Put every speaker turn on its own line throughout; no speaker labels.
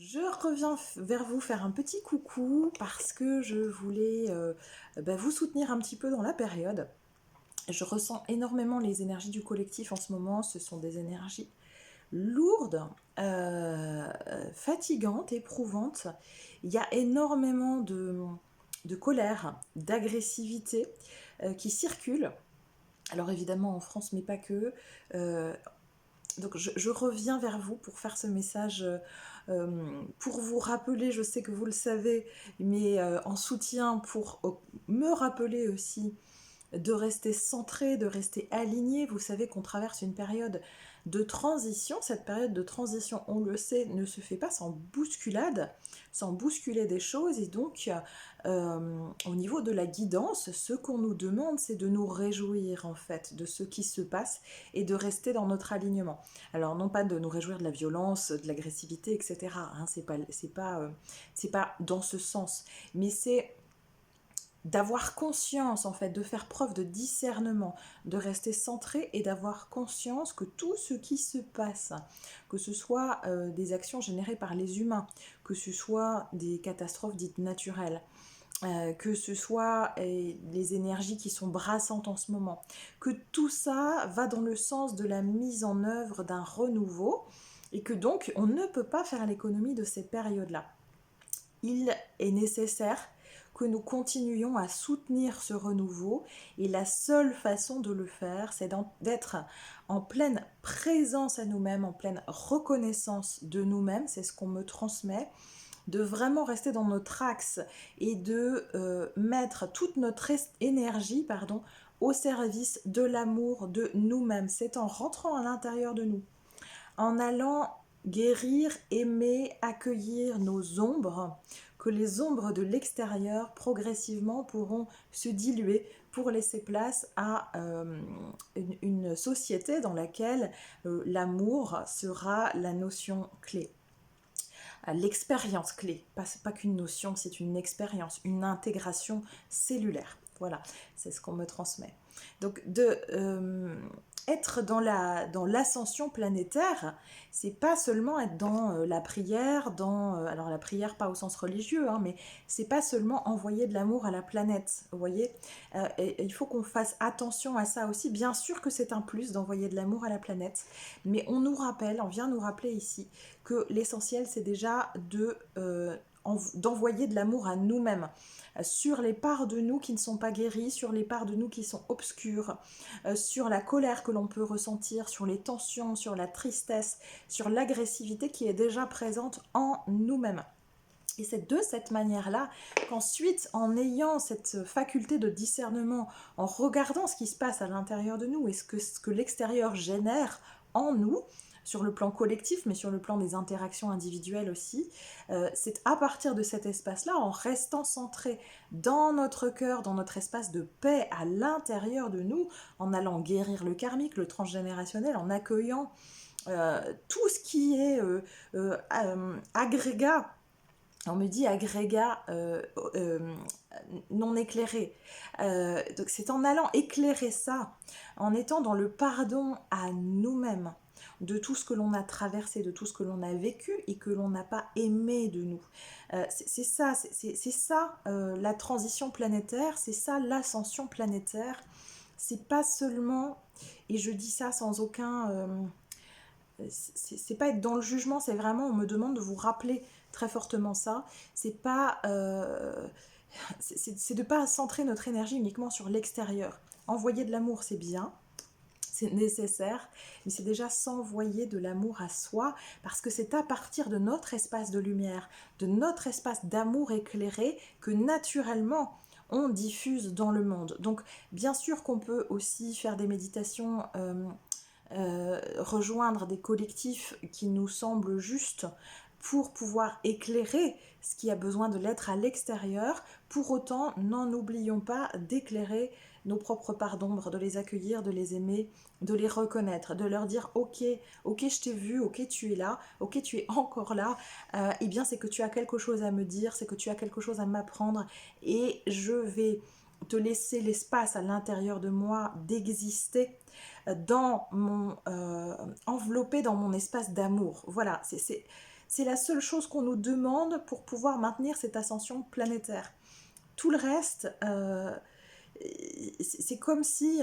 Je reviens vers vous faire un petit coucou parce que je voulais vous soutenir un petit peu dans la période. Je ressens énormément les énergies du collectif en ce moment. Ce sont des énergies lourdes, fatigantes, éprouvantes. Il y a énormément de colère, d'agressivité qui circulent. Alors évidemment en France, mais pas que. Euh, donc je reviens vers vous pour faire ce message, pour vous rappeler, je sais que vous le savez, mais en soutien pour me rappeler aussi de rester centré, de rester aligné. Vous savez qu'on traverse une période de transition. Cette période de transition, on le sait, ne se fait pas sans bousculade, sans bousculer des choses. Et donc, au niveau de la guidance, ce qu'on nous demande, c'est de nous réjouir en fait de ce qui se passe et de rester dans notre alignement. Alors non pas de nous réjouir de la violence, de l'agressivité, etc. Hein, c'est pas dans ce sens, mais c'est d'avoir conscience en fait, de faire preuve de discernement, de rester centré et d'avoir conscience que tout ce qui se passe, que ce soit des actions générées par les humains, que ce soit des catastrophes dites naturelles, que ce soit les énergies qui sont brassantes en ce moment, que tout ça va dans le sens de la mise en œuvre d'un renouveau et que donc on ne peut pas faire l'économie de ces périodes-là. Il est nécessaire que nous continuions à soutenir ce renouveau et la seule façon de le faire, c'est d'être en pleine présence à nous-mêmes, en pleine reconnaissance de nous-mêmes, c'est ce qu'on me transmet, de vraiment rester dans notre axe et de mettre toute notre énergie au service de l'amour de nous-mêmes. C'est en rentrant à l'intérieur de nous, en allant guérir, aimer, accueillir nos ombres, que les ombres de l'extérieur progressivement pourront se diluer pour laisser place à une société dans laquelle l'amour sera la notion clé. L'expérience clé, pas qu'une notion, c'est une expérience, une intégration cellulaire. Voilà, c'est ce qu'on me transmet. Donc être dans l'ascension planétaire, c'est pas seulement être dans la prière, alors la prière pas au sens religieux, hein, mais c'est pas seulement envoyer de l'amour à la planète, vous voyez. Et il faut qu'on fasse attention à ça aussi. Bien sûr que c'est un plus d'envoyer de l'amour à la planète, mais on vient nous rappeler ici que l'essentiel c'est déjà d'envoyer de l'amour à nous-mêmes, sur les parts de nous qui ne sont pas guéries, sur les parts de nous qui sont obscures, sur la colère que l'on peut ressentir, sur les tensions, sur la tristesse, sur l'agressivité qui est déjà présente en nous-mêmes. Et c'est de cette manière-là qu'ensuite, en ayant cette faculté de discernement, en regardant ce qui se passe à l'intérieur de nous et ce que l'extérieur génère en nous, sur le plan collectif, mais sur le plan des interactions individuelles aussi, c'est à partir de cet espace-là, en restant centré dans notre cœur, dans notre espace de paix à l'intérieur de nous, en allant guérir le karmique, le transgénérationnel, en accueillant tout ce qui est agrégat. On me dit agrégat non éclairé. Donc c'est en allant éclairer ça, en étant dans le pardon à nous-mêmes de tout ce que l'on a traversé, de tout ce que l'on a vécu et que l'on n'a pas aimé de nous. C'est ça, la transition planétaire, c'est ça l'ascension planétaire. C'est pas seulement, et je dis ça sans aucun... c'est pas être dans le jugement, c'est vraiment, on me demande de vous rappeler très fortement ça. C'est pas... c'est de pas centrer notre énergie uniquement sur l'extérieur. Envoyer de l'amour, c'est bien, c'est nécessaire, mais c'est déjà s'envoyer de l'amour à soi, parce que c'est à partir de notre espace de lumière, de notre espace d'amour éclairé, que naturellement on diffuse dans le monde. Donc bien sûr qu'on peut aussi faire des méditations, rejoindre des collectifs qui nous semblent justes pour pouvoir éclairer ce qui a besoin de l'être à l'extérieur. Pour autant, n'en oublions pas d'éclairer nos propres parts d'ombre, de les accueillir, de les aimer, de les reconnaître, de leur dire ok, ok je t'ai vu, ok tu es là, ok tu es encore là, eh bien c'est que tu as quelque chose à me dire, c'est que tu as quelque chose à m'apprendre et je vais te laisser l'espace à l'intérieur de moi d'exister dans mon enveloppé dans mon espace d'amour. Voilà, c'est la seule chose qu'on nous demande pour pouvoir maintenir cette ascension planétaire. Tout le reste, c'est comme si,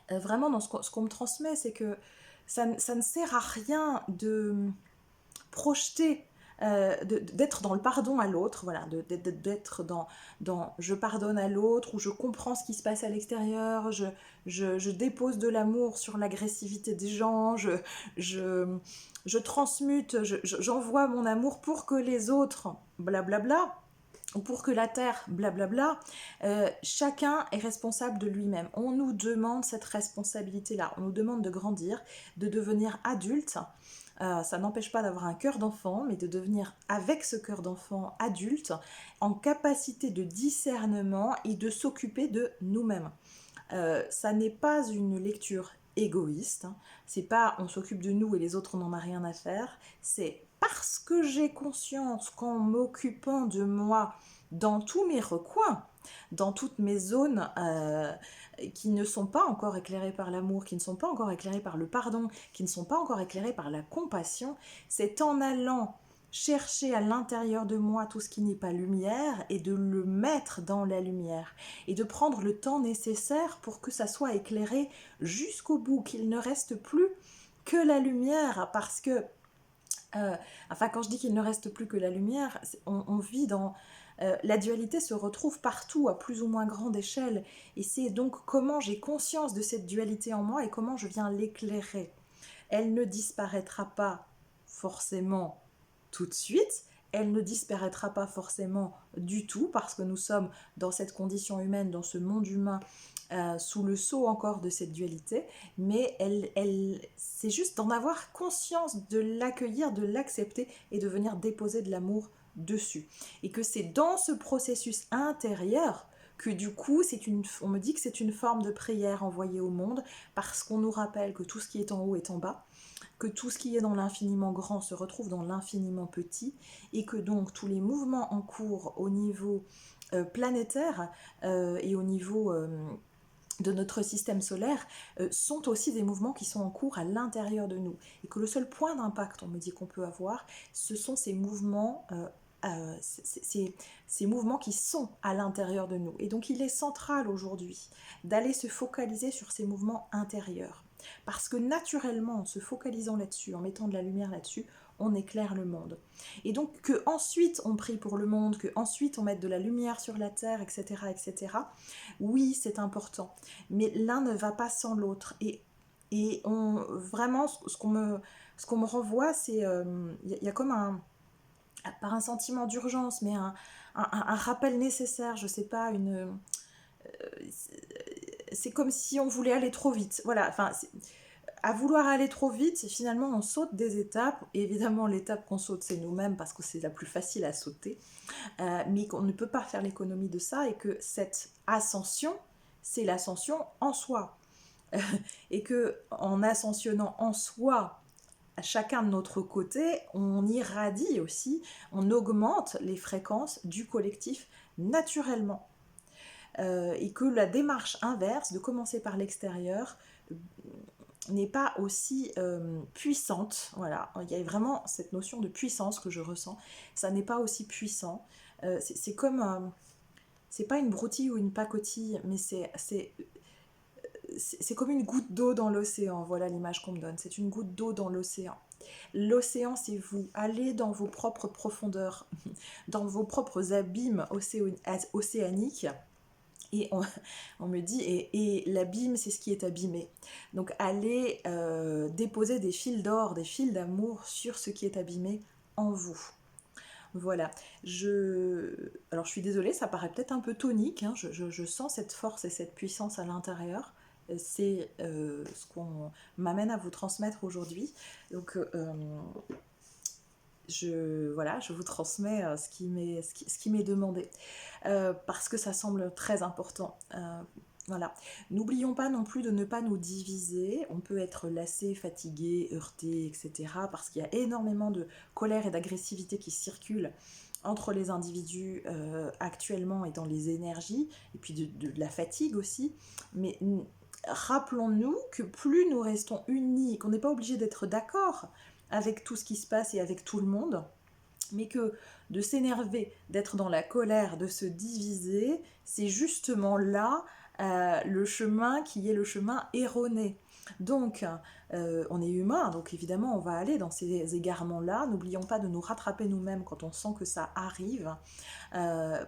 vraiment dans ce qu'on me transmet, c'est que ça ne sert à rien de projeter, d'être dans le pardon à l'autre, voilà, d'être dans je pardonne à l'autre, ou je comprends ce qui se passe à l'extérieur, je dépose de l'amour sur l'agressivité des gens, je, je transmute, j'envoie mon amour pour que les autres, blablabla, ou pour que la Terre, blablabla, chacun est responsable de lui-même. On nous demande cette responsabilité-là, on nous demande de grandir, de devenir adulte. Ça n'empêche pas d'avoir un cœur d'enfant, mais de devenir avec ce cœur d'enfant adulte, en capacité de discernement et de s'occuper de nous-mêmes. Ça n'est pas une lecture égoïste, hein. C'est pas on s'occupe de nous et les autres on n'en a rien à faire, c'est parce que j'ai conscience qu'en m'occupant de moi dans tous mes recoins, dans toutes mes zones qui ne sont pas encore éclairées par l'amour, qui ne sont pas encore éclairées par le pardon, qui ne sont pas encore éclairées par la compassion, c'est en allant chercher à l'intérieur de moi tout ce qui n'est pas lumière et de le mettre dans la lumière et de prendre le temps nécessaire pour que ça soit éclairé jusqu'au bout, qu'il ne reste plus que la lumière, parce que enfin, quand je dis qu'il ne reste plus que la lumière, on vit dans la dualité se retrouve partout à plus ou moins grande échelle, et c'est donc comment j'ai conscience de cette dualité en moi et comment je viens l'éclairer. Elle ne disparaîtra pas forcément tout de suite, elle ne disparaîtra pas forcément du tout, parce que nous sommes dans cette condition humaine, dans ce monde humain, sous le sceau encore de cette dualité, mais c'est juste d'en avoir conscience, de l'accueillir, de l'accepter et de venir déposer de l'amour dessus. Et que c'est dans ce processus intérieur que du coup, on me dit que c'est une forme de prière envoyée au monde, parce qu'on nous rappelle que tout ce qui est en haut est en bas, que tout ce qui est dans l'infiniment grand se retrouve dans l'infiniment petit, et que donc tous les mouvements en cours au niveau planétaire et au niveau de notre système solaire sont aussi des mouvements qui sont en cours à l'intérieur de nous. Et que le seul point d'impact, on me dit qu'on peut avoir, ce sont ces mouvements ces mouvements qui sont à l'intérieur de nous. Et donc il est central aujourd'hui d'aller se focaliser sur ces mouvements intérieurs. Parce que naturellement, en se focalisant là-dessus, en mettant de la lumière là-dessus, on éclaire le monde. Et donc que ensuite on prie pour le monde, que ensuite on mette de la lumière sur la terre, etc., etc. Oui, c'est important. Mais l'un ne va pas sans l'autre. Et vraiment, ce qu'on me renvoie, c'est... Il y a comme par un sentiment d'urgence, mais un rappel nécessaire, je sais pas, c'est comme si on voulait aller trop vite. Voilà, enfin, à vouloir aller trop vite, finalement, on saute des étapes. Et évidemment, l'étape qu'on saute, c'est nous-mêmes, parce que c'est la plus facile à sauter. Mais qu'on ne peut pas faire l'économie de ça, et que cette ascension, c'est l'ascension en soi. Et que en ascensionnant en soi, à chacun de notre côté, on irradie aussi, on augmente les fréquences du collectif naturellement. Et que la démarche inverse, de commencer par l'extérieur, n'est pas aussi puissante. Voilà, il y a vraiment cette notion de puissance que je ressens. Ça n'est pas aussi puissant. C'est comme... c'est pas une broutille ou une pacotille, mais c'est comme une goutte d'eau dans l'océan. Voilà l'image qu'on me donne. C'est une goutte d'eau dans l'océan. L'océan, c'est vous. Allez dans vos propres profondeurs, dans vos propres abîmes océaniques. Et on me dit, et l'abîme, c'est ce qui est abîmé. Donc allez déposer des fils d'or, des fils d'amour sur ce qui est abîmé en vous. Voilà. Alors je suis désolée, ça paraît peut-être un peu tonique, hein. Je sens cette force et cette puissance à l'intérieur. C'est ce qu'on m'amène à vous transmettre aujourd'hui. Donc je vous transmets ce qui m'est demandé, parce que ça semble très important. Voilà. N'oublions pas non plus de ne pas nous diviser. On peut être lassé, fatigué, heurté, etc. parce qu'il y a énormément de colère et d'agressivité qui circulent entre les individus actuellement, et dans les énergies, et puis de la fatigue aussi. Mais rappelons-nous que plus nous restons unis, qu'on n'est pas obligé d'être d'accord, avec tout ce qui se passe et avec tout le monde, mais que de s'énerver, d'être dans la colère, de se diviser, c'est justement là le chemin qui est le chemin erroné. Donc, on est humain, donc évidemment, on va aller dans ces égarements-là. N'oublions pas de nous rattraper nous-mêmes quand on sent que ça arrive. Euh,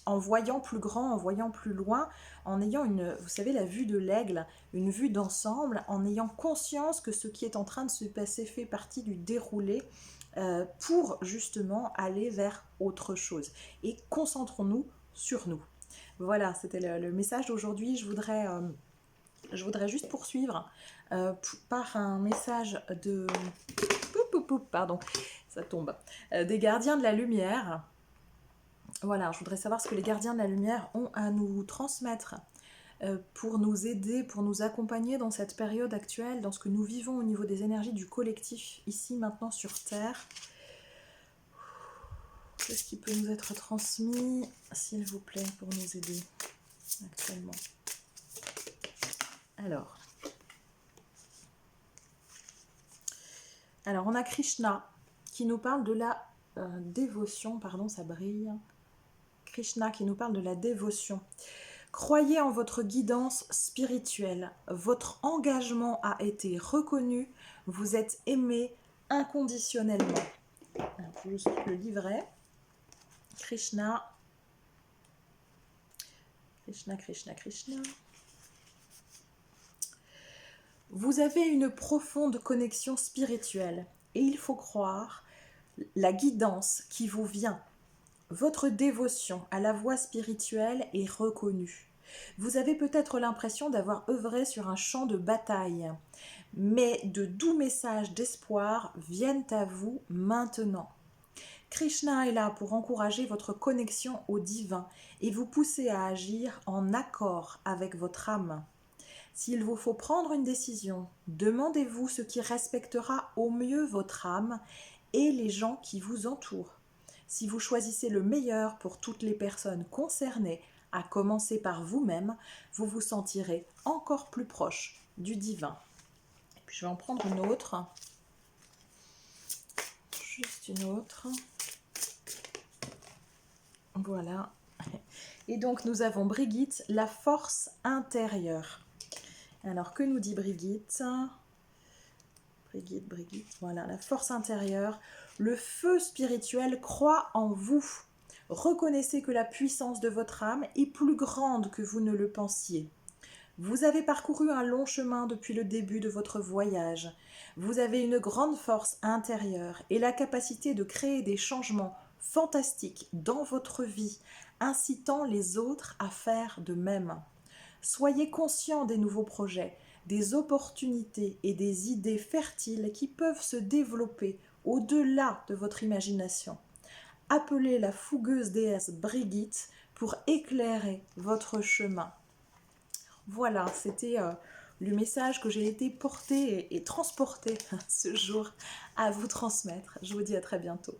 en voyant plus grand, en voyant plus loin, en ayant vous savez, la vue de l'aigle, une vue d'ensemble, en ayant conscience que ce qui est en train de se passer fait partie du déroulé pour justement aller vers autre chose. Et concentrons-nous sur nous. Voilà, c'était le message d'aujourd'hui. Je voudrais juste poursuivre par un message de... Pardon, ça tombe. Des gardiens de la lumière. Voilà, je voudrais savoir ce que les gardiens de la lumière ont à nous transmettre pour nous aider, pour nous accompagner dans cette période actuelle, dans ce que nous vivons au niveau des énergies du collectif, ici, maintenant, sur Terre. Qu'est-ce qui peut nous être transmis, s'il vous plaît, pour nous aider actuellement? Alors, on a Krishna qui nous parle de la dévotion, pardon, ça brille. Krishna qui nous parle de la dévotion. Croyez en votre guidance spirituelle. Votre engagement a été reconnu. Vous êtes aimé inconditionnellement. Alors, je juste le livret. Krishna. Krishna, Krishna, Krishna. Vous avez une profonde connexion spirituelle et il faut croire la guidance qui vous vient. Votre dévotion à la voie spirituelle est reconnue. Vous avez peut-être l'impression d'avoir œuvré sur un champ de bataille, mais de doux messages d'espoir viennent à vous maintenant. Krishna est là pour encourager votre connexion au divin et vous pousser à agir en accord avec votre âme. S'il vous faut prendre une décision, demandez-vous ce qui respectera au mieux votre âme et les gens qui vous entourent. Si vous choisissez le meilleur pour toutes les personnes concernées, à commencer par vous-même, vous vous sentirez encore plus proche du divin. Et puis je vais en prendre une autre. Juste une autre. Voilà. Et donc nous avons Brigitte, la force intérieure. Alors que nous dit Brigitte? Brigitte, voilà, la force intérieure. Le feu spirituel croit en vous. Reconnaissez que la puissance de votre âme est plus grande que vous ne le pensiez. Vous avez parcouru un long chemin depuis le début de votre voyage. Vous avez une grande force intérieure et la capacité de créer des changements fantastiques dans votre vie, incitant les autres à faire de même. Soyez conscient des nouveaux projets, des opportunités et des idées fertiles qui peuvent se développer au-delà de votre imagination. Appelez la fougueuse déesse Brigitte pour éclairer votre chemin. Voilà, c'était le message que j'ai été porter et transporter ce jour à vous transmettre. Je vous dis à très bientôt.